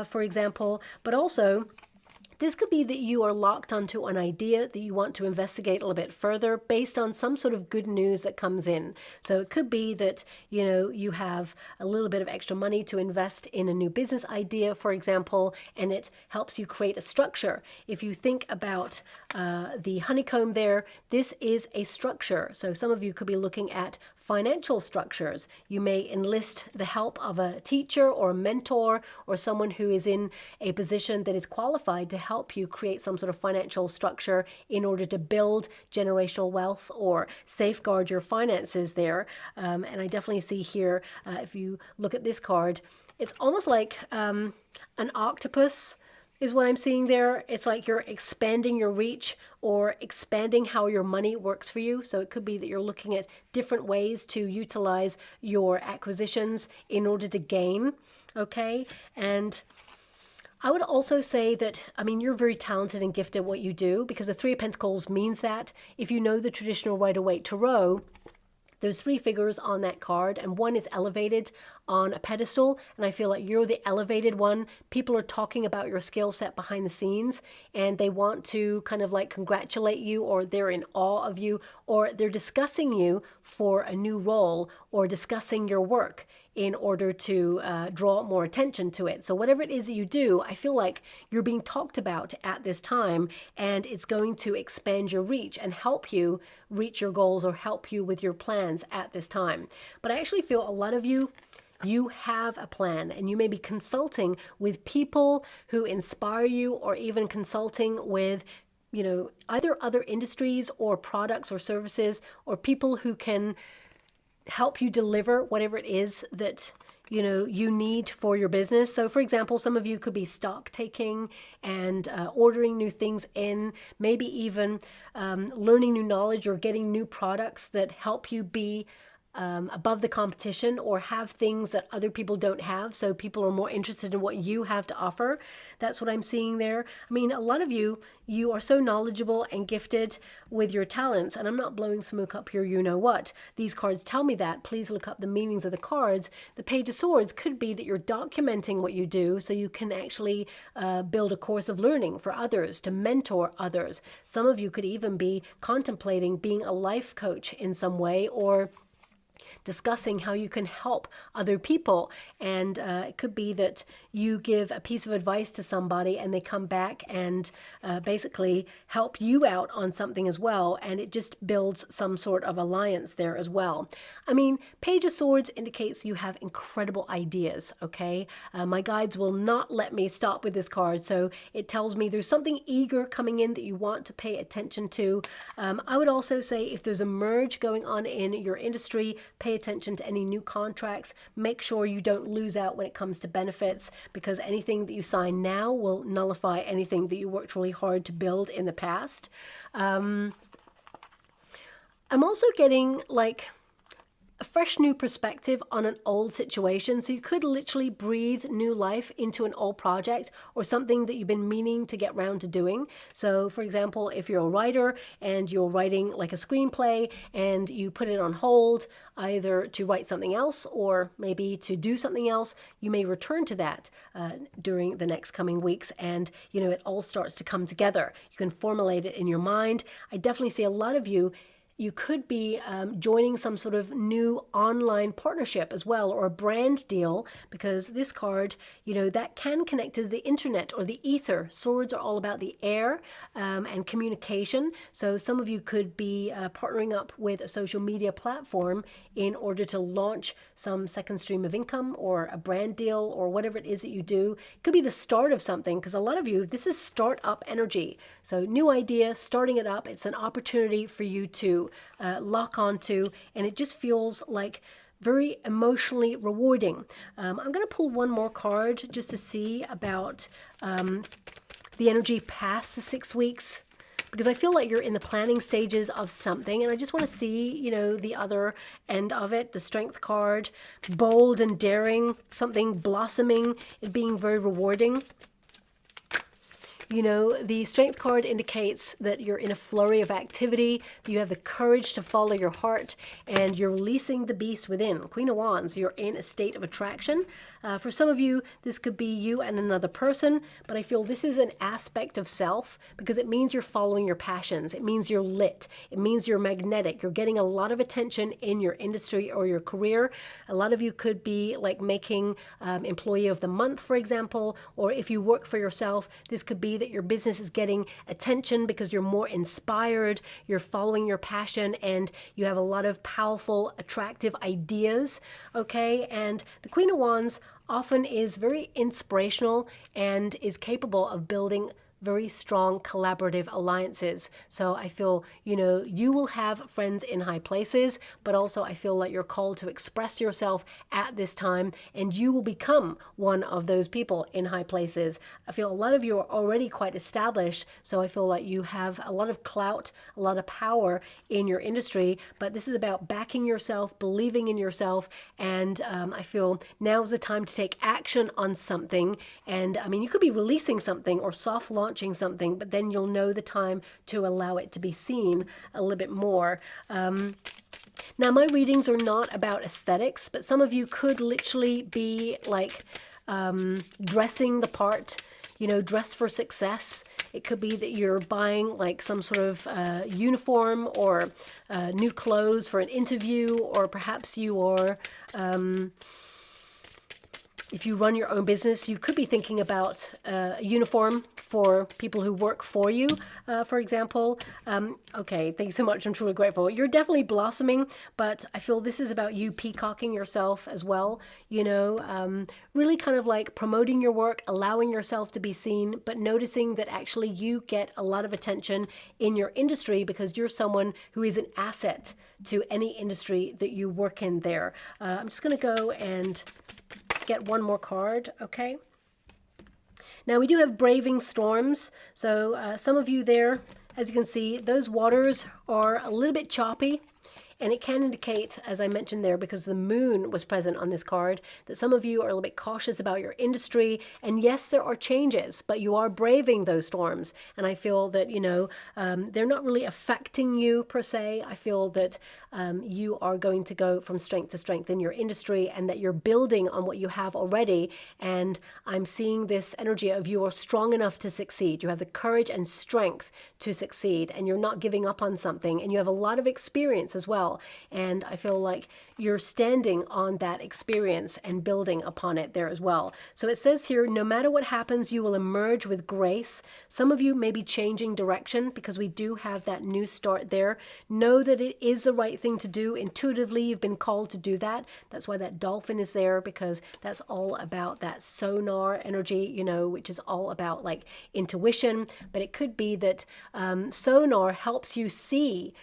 for example. But also, this could be that you are locked onto an idea that you want to investigate a little bit further based on some sort of good news that comes in. So it could be that, you have a little bit of extra money to invest in a new business idea, for example, and it helps you create a structure. If you think about the honeycomb there, this is a structure. So some of you could be looking at financial structures. You may enlist the help of a teacher or a mentor or someone who is in a position that is qualified to help you create some sort of financial structure in order to build generational wealth or safeguard your finances there. And I definitely see here, if you look at this card, it's almost like an octopus is what I'm seeing there. It's like you're expanding your reach or expanding how your money works for you. So it could be that you're looking at different ways to utilize your acquisitions in order to gain, okay? And I would also say that, I mean, you're very talented and gifted at what you do, because the Three of Pentacles means that if you know the traditional Rider-Waite Tarot, there's three figures on that card, and one is elevated on a pedestal, and I feel like you're the elevated one. People are talking about your skill set behind the scenes, and they want to kind of like congratulate you, or they're in awe of you, or they're discussing you for a new role, or discussing your work in order to draw more attention to it. So whatever it is that you do, I feel like you're being talked about at this time, and it's going to expand your reach and help you reach your goals or help you with your plans at this time. But I actually feel a lot of you have a plan, and you may be consulting with people who inspire you, or even consulting with, you know, either other industries or products or services, or people who can help you deliver whatever it is that, you know, you need for your business. So for example, some of you could be stock taking and ordering new things in, maybe even learning new knowledge or getting new products that help you be above the competition, or have things that other people don't have, so people are more interested in what you have to offer. That's what I'm seeing there. I mean, a lot of you are so knowledgeable and gifted with your talents, and I'm not blowing smoke up here, you know what. These cards tell me that. Please look up the meanings of the cards. The Page of Swords could be that you're documenting what you do, so you can actually build a course of learning for others, to mentor others. Some of you could even be contemplating being a life coach in some way, or discussing how you can help other people. And it could be that you give a piece of advice to somebody, and they come back and basically help you out on something as well, and it just builds some sort of alliance there as well. I mean, Page of Swords indicates you have incredible ideas, okay? My guides will not let me stop with this card, so it tells me there's something eager coming in that you want to pay attention to. I would also say if there's a merge going on in your industry, pay attention to any new contracts. Make sure you don't lose out when it comes to benefits, because anything that you sign now will nullify anything that you worked really hard to build in the past. I'm also getting like a fresh new perspective on an old situation. So you could literally breathe new life into an old project, or something that you've been meaning to get round to doing. So for example, if you're a writer and you're writing like a screenplay, and you put it on hold, either to write something else or maybe to do something else, you may return to that during the next coming weeks, and you know, it all starts to come together. You can formulate it in your mind. I definitely see a lot of you could be joining some sort of new online partnership as well, or a brand deal, because this card, you know, that can connect to the internet or the ether. Swords are all about the air and communication. So some of you could be partnering up with a social media platform in order to launch some second stream of income, or a brand deal, or whatever it is that you do. It could be the start of something, because a lot of you, this is startup energy. So new idea, starting it up. It's an opportunity for you to lock onto, and it just feels like very emotionally rewarding. I'm going to pull one more card just to see about the energy past the 6 weeks, because I feel like you're in the planning stages of something, and I just want to see, you know, the other end of it. The Strength card, bold and daring, something blossoming, it being very rewarding. You know, the Strength card indicates that you're in a flurry of activity, that you have the courage to follow your heart, and you're releasing the beast within. Queen of Wands, you're in a state of attraction. For some of you, this could be you and another person, but I feel this is an aspect of self, because it means you're following your passions. It means you're lit. It means you're magnetic. You're getting a lot of attention in your industry or your career. A lot of you could be like making Employee of the Month, for example, or if you work for yourself, this could be that your business is getting attention because you're more inspired, you're following your passion, and you have a lot of powerful, attractive ideas, okay? And the Queen of Wands often is very inspirational and is capable of building very strong collaborative alliances. So I feel, you know, you will have friends in high places, but also I feel like you're called to express yourself at this time, and you will become one of those people in high places. I feel a lot of you are already quite established, so I feel like you have a lot of clout, a lot of power in your industry, but this is about backing yourself, believing in yourself, and I feel now is the time to take action on something. And I mean, you could be releasing something or soft launching something, but then you'll know the time to allow it to be seen a little bit more. Now, my readings are not about aesthetics, but some of you could literally be like dressing the part, you know, dress for success. It could be that you're buying like some sort of uniform or new clothes for an interview, or perhaps you are, if you run your own business, you could be thinking about a uniform for people who work for you, for example. Okay, thanks so much. I'm truly grateful. You're definitely blossoming, but I feel this is about you peacocking yourself as well. You know, really kind of like promoting your work, allowing yourself to be seen, but noticing that actually you get a lot of attention in your industry because you're someone who is an asset to any industry that you work in there. I'm just going to go and get one more card, okay? Now we do have braving storms, so some of you there, as you can see, those waters are a little bit choppy, and it can indicate, as I mentioned there, because the moon was present on this card, that some of you are a little bit cautious about your industry. And yes, there are changes, but you are braving those storms. And I feel that, you know, they're not really affecting you per se. I feel that you are going to go from strength to strength in your industry, and that you're building on what you have already. And I'm seeing this energy of you are strong enough to succeed. You have the courage and strength to succeed, and you're not giving up on something. And you have a lot of experience as well. And I feel like you're standing on that experience and building upon it there as well. So it says here, no matter what happens, you will emerge with grace. Some of you may be changing direction because we do have that new start there. Know that it is the right thing to do. Intuitively, you've been called to do that. That's why that dolphin is there, because that's all about that sonar energy, you know, which is all about like intuition. But it could be that sonar helps you see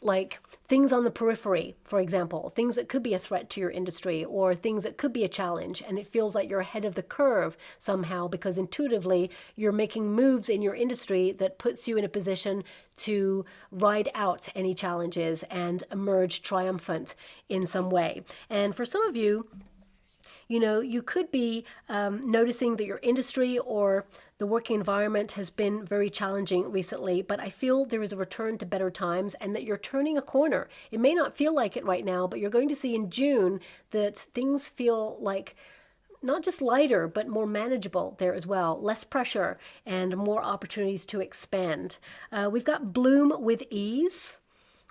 like things on the periphery, for example, things that could be a threat to your industry or things that could be a challenge. And it feels like you're ahead of the curve somehow because intuitively you're making moves in your industry that puts you in a position to ride out any challenges and emerge triumphant in some way. And for some of you, you know, you could be noticing that your industry or the working environment has been very challenging recently, but I feel there is a return to better times and that you're turning a corner. It may not feel like it right now, but you're going to see in June that things feel like not just lighter, but more manageable there as well. Less pressure and more opportunities to expand. We've got bloom with ease.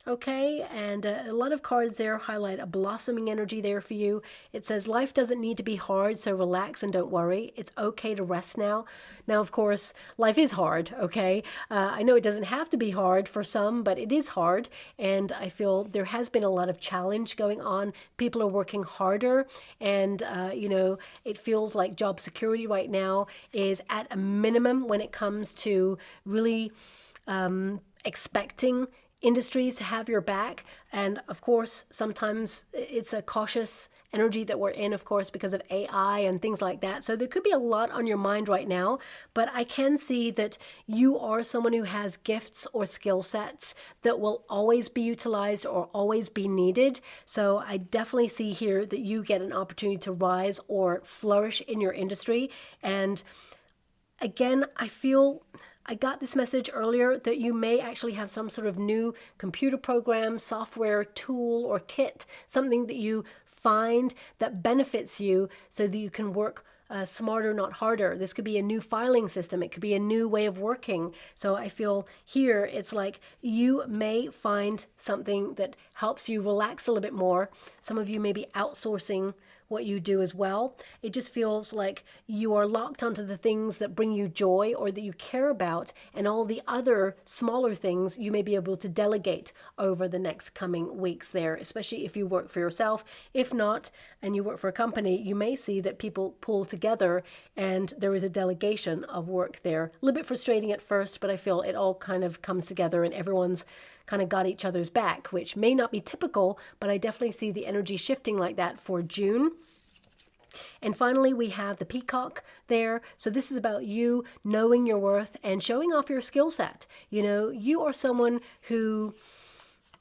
Okay, and a lot of cards there highlight a blossoming energy there for you. It says life doesn't need to be hard, so relax and don't worry. It's okay to rest now. Now, of course, life is hard, okay? I know it doesn't have to be hard for some, but it is hard, and I feel there has been a lot of challenge going on. People are working harder, and, you know, it feels like job security right now is at a minimum when it comes to really expecting industries to have your back. And of course, sometimes it's a cautious energy that we're in, of course, because of AI and things like that. So there could be a lot on your mind right now, but I can see that you are someone who has gifts or skill sets that will always be utilized or always be needed. So I definitely see here that you get an opportunity to rise or flourish in your industry. And again, I got this message earlier that you may actually have some sort of new computer program, software, tool, or kit, something that you find that benefits you so that you can work smarter, not harder. This could be a new filing system. It could be a new way of working. So I feel here it's like you may find something that helps you relax a little bit more. Some of you may be outsourcing what you do as well. It just feels like you are locked onto the things that bring you joy or that you care about, and all the other smaller things you may be able to delegate over the next coming weeks there, especially if you work for yourself. If not, and you work for a company, you may see that people pull together and there is a delegation of work there. A little bit frustrating at first, but I feel it all kind of comes together and everyone's kind of got each other's back, which may not be typical, but I definitely see the energy shifting like that for June. And finally, we have the peacock there. So this is about you knowing your worth and showing off your skill set. You know, you are someone who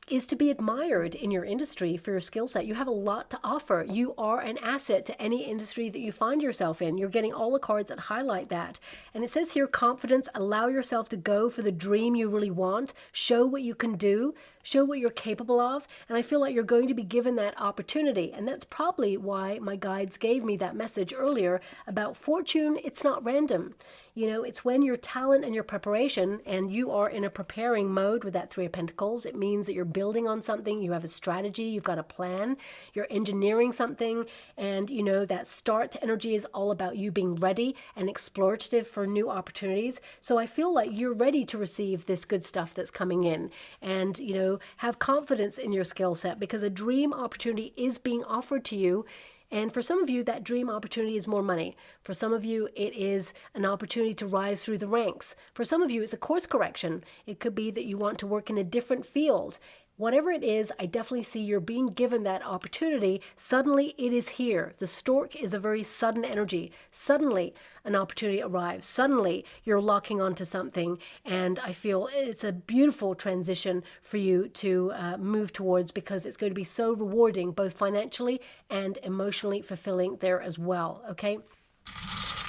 is to be admired in your industry for your skill set. You have a lot to offer. You are an asset to any industry that you find yourself in. You're getting all the cards that highlight that. And it says here, confidence, allow yourself to go for the dream you really want. Show what you can do. Show what you're capable of. And I feel like you're going to be given that opportunity. And that's probably why my guides gave me that message earlier about fortune. It's not random. You know, it's when your talent and your preparation, and you are in a preparing mode with that Three of Pentacles. It means that you're building on something. You have a strategy. You've got a plan. You're engineering something. And, you know, that start energy is all about you being ready and explorative for new opportunities. So I feel like you're ready to receive this good stuff that's coming in. And, you know, have confidence in your skill set, because a dream opportunity is being offered to you. And for some of you, that dream opportunity is more money. For some of you, it is an opportunity to rise through the ranks. For some of you, it's a course correction. It could be that you want to work in a different field. Whatever it is, I definitely see you're being given that opportunity. Suddenly, it is here. The stork is a very sudden energy. Suddenly, an opportunity arrives. Suddenly, you're locking onto something. And I feel it's a beautiful transition for you to move towards, because it's going to be so rewarding, both financially and emotionally fulfilling there as well. Okay?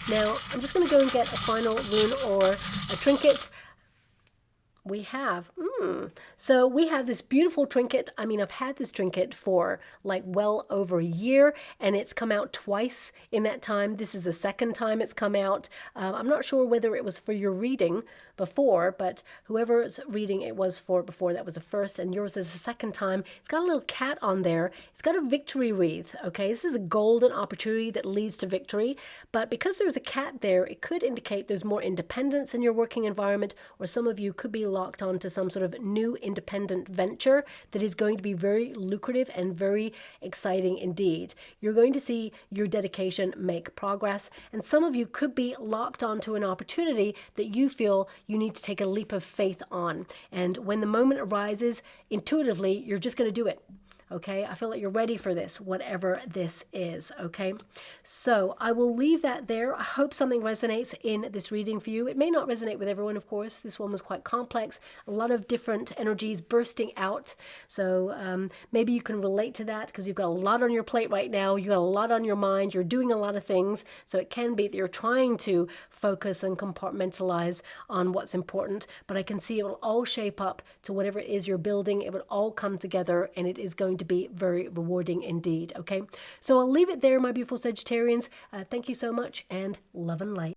Now, I'm just going to go and get a final rune or a trinket. We have, so we have this beautiful trinket. I mean, I've had this trinket for like well over a year, and it's come out twice in that time. This is the second time it's come out. I'm not sure whether it was for your reading before, but whoever's reading it was for before, that was the first, and yours is the second time. It's got a little cat on there. It's got a victory wreath, okay? This is a golden opportunity that leads to victory, but because there's a cat there, it could indicate there's more independence in your working environment, or some of you could be locked onto some sort of new independent venture that is going to be very lucrative and very exciting indeed. You're going to see your dedication make progress, and some of you could be locked onto an opportunity that you feel you need to take a leap of faith on. And when the moment arises, intuitively, you're just going to do it. Okay, I feel like you're ready for this, whatever this is. Okay, so I will leave that there. I hope something resonates in this reading for you. It may not resonate with everyone, of course. This one was quite complex, a lot of different energies bursting out. So maybe you can relate to that, because you've got a lot on your plate right now. You've got a lot on your mind. You're doing a lot of things. So it can be that you're trying to focus and compartmentalize on what's important. But I can see it will all shape up to whatever it is you're building. It will all come together, and it is going to be very rewarding indeed. Okay, so I'll leave it there, my beautiful Sagittarians. Thank you so much, and love and light.